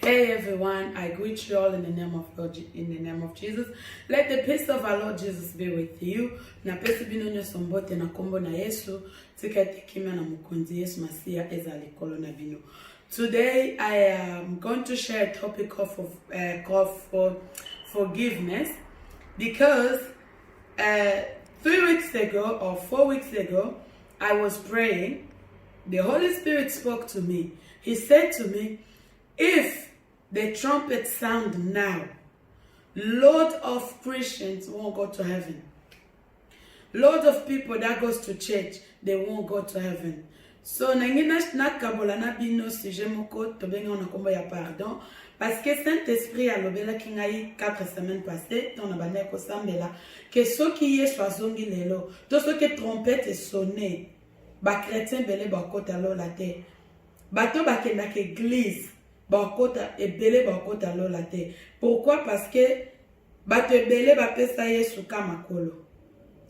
Hey everyone, I greet you all in the name of Jesus. Let the peace of our Lord Jesus be with you. Na pesi binonyo sombote na kombo na Yesu, tikete kimya na mukunzi Yesu Masia ezali kolo na bino. Today I am going to share a topic of for forgiveness because 3 weeks ago or 4 weeks ago I was praying. The Holy Spirit spoke to me. He said to me, if the trumpet sound now, lot of Christians won't go to heaven. Lot of people that goes to church, they won't go to heaven. So nangina nakabola na bino sujet moko tobenga na kombo ya pardon parce que Saint-Esprit a lobela kingai 4 semaines passées dans la bande ko sambela que ceux qui yesu azongi lelo to ceux que trompette sonné ba chrétien belé ba kota lo la terre bato bakenda ke église ba kota ebele ba kota lo la terre. Pourquoi? Parce que bato ebele ba pesa yesu kama kolo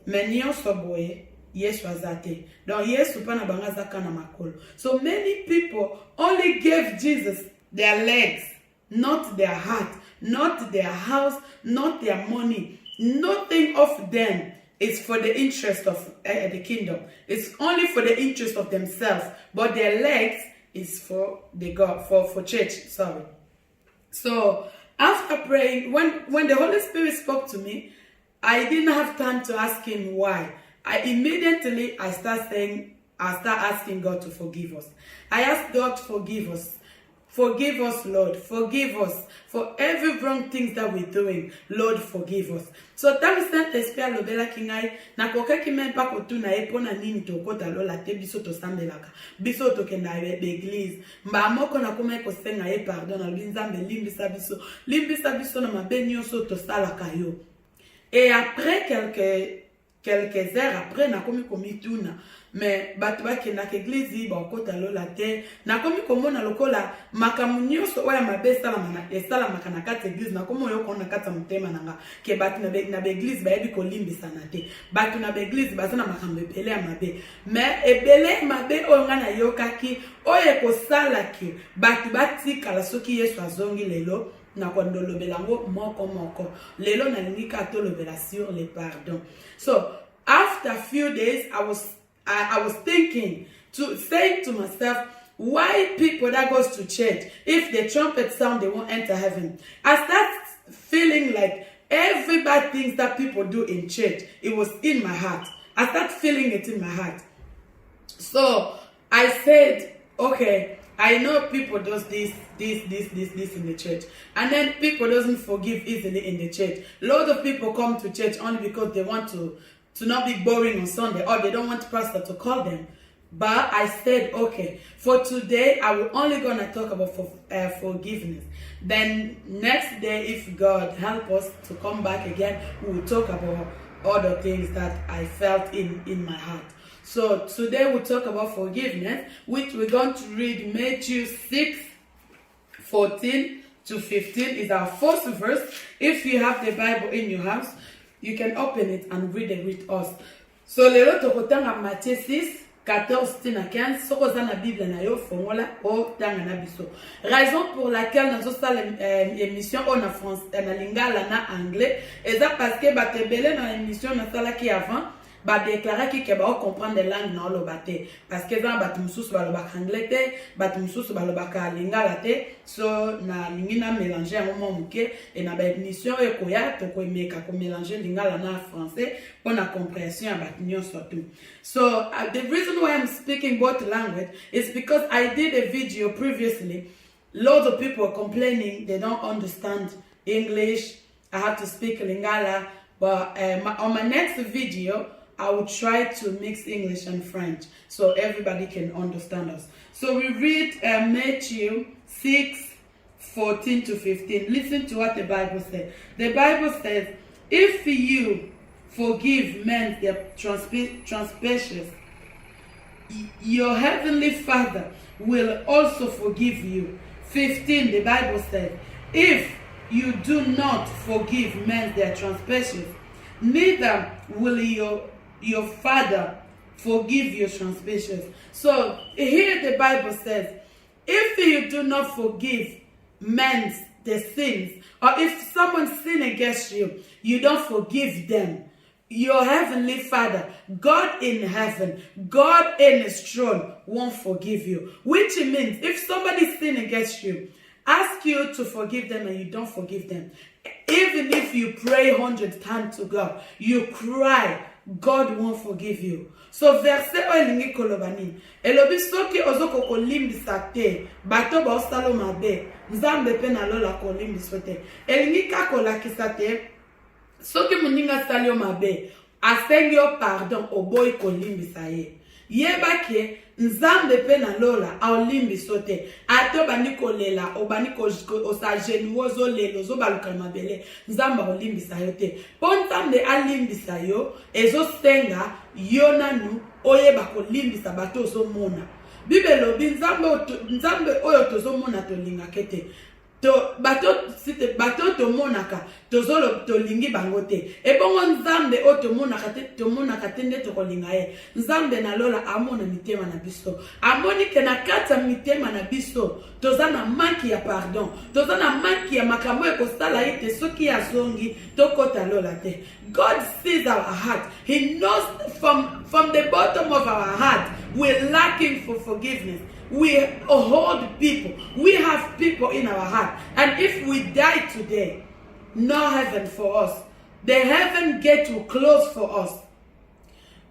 mais nyonso boye yesu azate donc yesu pana banga zaka na makolo. So many people only gave Jesus their legs, not their heart, not their house, not their money. Nothing of them is for the interest of the kingdom. It's only for the interest of themselves, but their legs is for the God, for church, sorry. So after praying, when the Holy Spirit spoke to me, I didn't have time to ask him why. I start asking God to forgive us. I asked God to forgive us. Forgive us, Lord. Forgive us for every wrong things that we're doing. Lord, forgive us. So tant Saint-Esprit lobela kingai na koka ki même pas kotuna epona nini to kota lola te biso to sambelaka. Biso to kenda l'église. Mba moko na koma ko senga e pardon na binzambe limbisa biso na mabenyo so to sala kayo. Et après quelques heures après na komi komituna mais bato bakenda ke église ba kota lola te na komi komona lokola makamunyo so oya mabesa la makana kati église na komo yo kona kata mutema nanga ke bato na église ba yebi kolimbisa na te bato na église bazana makambe pele ya mabe mais ebele mabe onga na yokaki oye ko sala ki bato batika la soki Yesu azongi lelo na kwando belango moko lelo na lingika to lobela sur le pardon. So after a few days I was thinking to say to myself, why people that goes to church, if the trumpet sound they won't enter heaven? I start feeling like every bad things that people do in church, it was in my heart. I start feeling it in my heart. So I said, okay, I know people does this in the church. And then people doesn't forgive easily in the church. A lot of people come to church only because they want to not be boring on Sunday or they don't want the pastor to call them. But I said, okay, for today, I will only gonna talk about forgiveness. Then next day, if God help us to come back again, we will talk about other things that I felt in my heart. So today we'll talk about forgiveness, which we're going to read Matthew 6:14 to 15 is our first verse. If you have the Bible in your house, you can open it and read it with us. So lelo tokotanga Matthieu 6:14-15 soko za na Bible na yo fongola o tanga na biso. Raison pour laquelle nous avons émission en français na lingala na anglais, et ça parce que batebele na émission na sala ki avant ba déclarer ki ba comprendre les langues na lo baté parce que dans bat mususu ba lo ba anglais te bat mususu ba lo ba lingala te so na lingina mélanger un moment muke et na ba émission e koya to ko meka ko mélanger lingala na français pour la compréhension bat nyon surtout. So the reason why I'm speaking both language is because I did a video previously. Lots of people are complaining they don't understand English. I have to speak lingala, but on my next video I will try to mix English and French so everybody can understand us. So we read Matthew 6:14 to 15. Listen to what the Bible says. The Bible says, if you forgive men their transgressions, your heavenly Father will also forgive you. 15, the Bible says, if you do not forgive men their transgressions, neither will your Father forgive your transgressions. So here the Bible says, if you do not forgive mends the sins, or if someone sin against you, you don't forgive them, your heavenly Father, God in heaven, God in his throne won't forgive you. Which means if somebody sin against you, ask you to forgive them and you don't forgive them, even if you pray 100 times to God, you cry, God won't forgive you. So verset oelingi kolobani elobi soki ozoko kolimbisa te bato ba osalo mabe nzambe pe na lola kolimbiso te elingi kakolakisa te soki muninga sali yo mabe asengi yo pardon oboyi kolimbisa ye yeba ke nzambe pe na lola aolimbiso te ato bani kolela obani osagenu ozolela ozobaluka mabele nzambe aolimbisa yo te po nzambe alimbisa yo ezosenga yo nanu oyeba kolimbisa bato ozomona bibelo nzambe oyo tozomona tolingaka te bato tomonaka tozolo tolingi bango te ebongo nzambe o tomonaka te nde tokolinga ye nzambe na lola amona mitema na biso amoni ke na kati ya mitema na biso toza na manki ya pardon toza na manki ya makambo ekosala ye te soki azongi tokota lola te. God sees our heart. He knows from the bottom of our heart we're lacking for forgiveness. We hold people. We have people in our heart. And if we die today, no heaven for us. The heaven gate will close for us.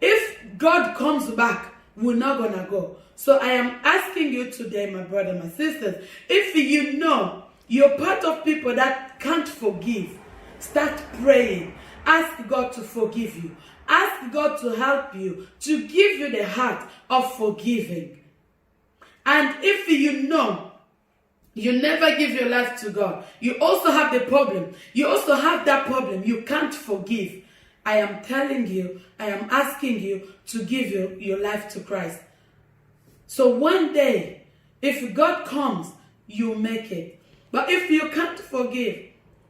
If God comes back, we're not gonna go. So I am asking you today, my brother, my sisters, if you know you're part of people that can't forgive, start praying. Ask God to forgive you. Ask God to help you, to give you the heart of forgiving. And if you know you never give your life to God, you also have the problem. You also have that problem. You can't forgive. I am telling you, I am asking you to give your life to Christ. So one day, if God comes, you make it. But if you can't forgive,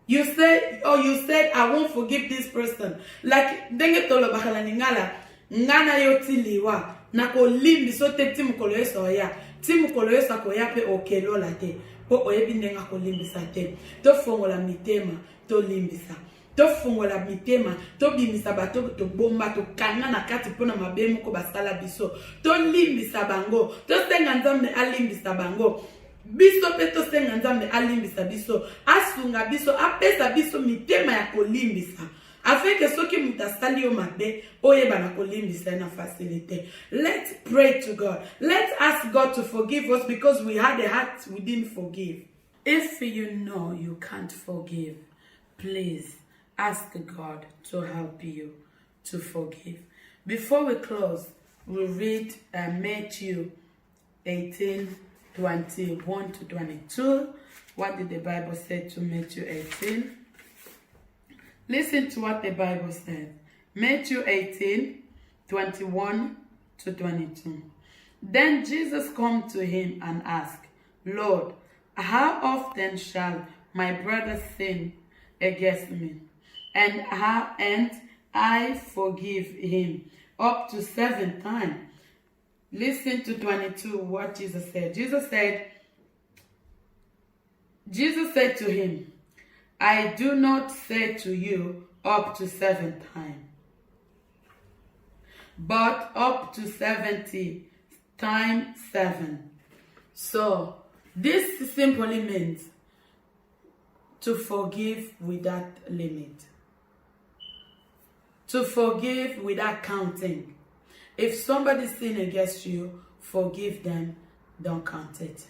you said, I won't forgive this person. Like, denge tolo bakala ningala, ngana yotiliwa, nako limbi so te timu kolo yeso ya. Timu kolo yeso ko yape okelo la te. Po oyebi ndenga ko limbisa te. To fongola mitema, to limbisa. To fongola mitema, to bimisa bato, to bomba, to kanga na kati pona mabemu ko basala biso. To limbisa bango, to senga nzambe alimbisa bango. Biso peto senga nzambe alimbisa biso asunga biso apesa biso mitema ya kolimbisa afeke soki mutasali yo mabe oyeba na kolimbisa na facility. Let's pray to God. Let's ask God to forgive us because we had a heart we didn't forgive. If you know you can't forgive, please ask God to help you to forgive. Before we close, we'll read Matthew 18:21 to 22. What did the Bible say to Matthew 18? Listen to what the Bible said. Matthew 18:21 to 22. Then Jesus came to him and asked, Lord, how often shall my brother sin against me? And I forgive him up to 7 times. Listen to 22, what Jesus said. Jesus said to him, I do not say to you up to 7 times, but up to 70 times 7. So, this simply means to forgive without limit. To forgive without counting. If somebody sin against you, forgive them, don't count it.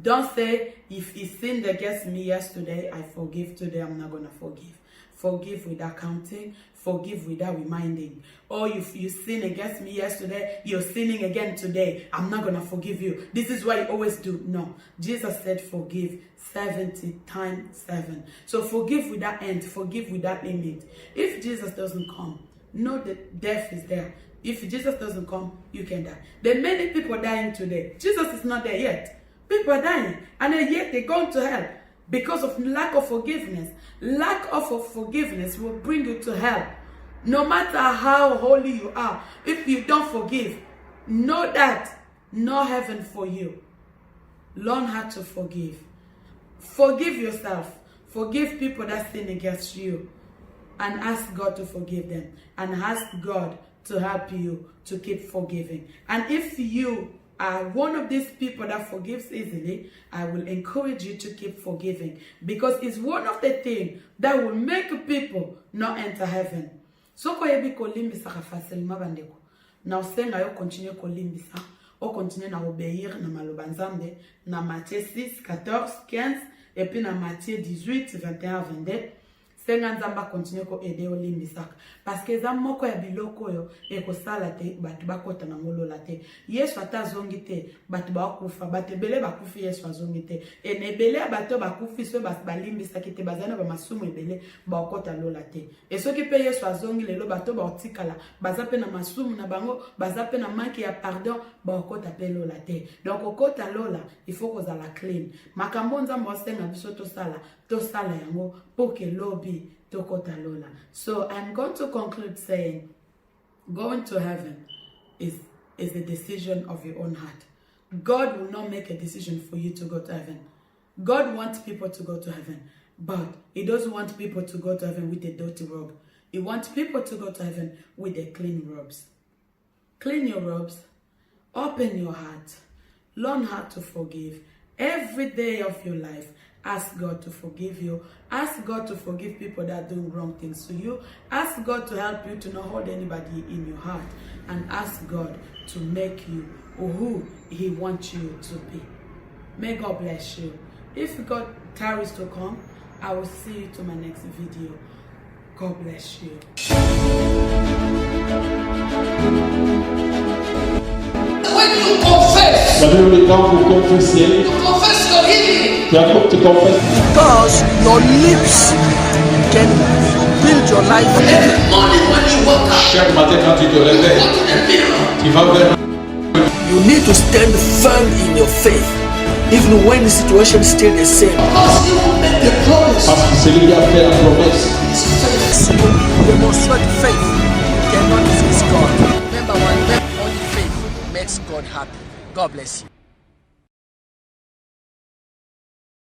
Don't say, if he sinned against me yesterday, I forgive today, I'm not going to forgive. Forgive without counting, forgive without reminding. Or if you sin against me yesterday, you're sinning again today, I'm not going to forgive you. This is what you always do. No, Jesus said forgive 70 times 7. So forgive without end, forgive without limit. If Jesus doesn't come, know that death is there. If Jesus doesn't come, you can die. There are many people dying today. Jesus is not there yet. People are dying, and yet they're going to hell because of lack of forgiveness. Lack of forgiveness will bring you to hell. No matter how holy you are, if you don't forgive, know that no heaven for you. Learn how to forgive. Forgive yourself. Forgive people that sin against you. And ask God to forgive them. And ask God to help you to keep forgiving. And if you are one of these people that forgives easily, I will encourage you to keep forgiving. Because it's one of the things that will make people not enter heaven. So ko yebi ko limbisa ka facilement bandeko. Na usenga yo continue ko limbisa. O continue na obéir na maloba nzambe na Matthieu 6, 14, 15 et puis na Matthieu 18, 21, 22. Senga nzamba continue ko aider o limbisaka parce que za moko ya biloko yo e ko sala te batu bakota na ngolola te. Yesu atazongi te batu bakufa batebele bakufi Yesu azongi te e nebele bato bakufi so balimbisaki te bazana ba masumu ebele bakota lola te. E soki pe Yesu azongi lelo bato baotikala bazape na masumu na bango bazape na manki ya pardon bakota pe lola te. Donc okota lola il faut ko za la clean. Makambo nzamba osenga biso to sala yango pour que lobby tokota lola. So I'm going to conclude saying going to heaven is a decision of your own heart. God will not make a decision for you to go to heaven. God wants people to go to heaven, but he doesn't want people to go to heaven with a dirty robe. He wants people to go to heaven with their clean robes. Clean your robes, open your heart, learn how to forgive. Every day of your life, ask God to forgive you. Ask God to forgive people that are doing wrong things to you. Ask God to help you to not hold anybody in your heart. And ask God to make you who he wants you to be. May God bless you. If God tarries to come, I will see you to my next video. God bless you. When you confess, you confess your healing. Tu confesses. Because your lips can build your life. Every morning when you wake up, Chaque matin quand tu te you réveilles, look in the mirror. tu vas vers. You need to stand firm in your faith, even when the situation is still the same. Because you will make the promise. Parce que celui qui a fait la promesse. You demonstrate faith cannot resist God. Remember, only faith makes God happy. God bless you.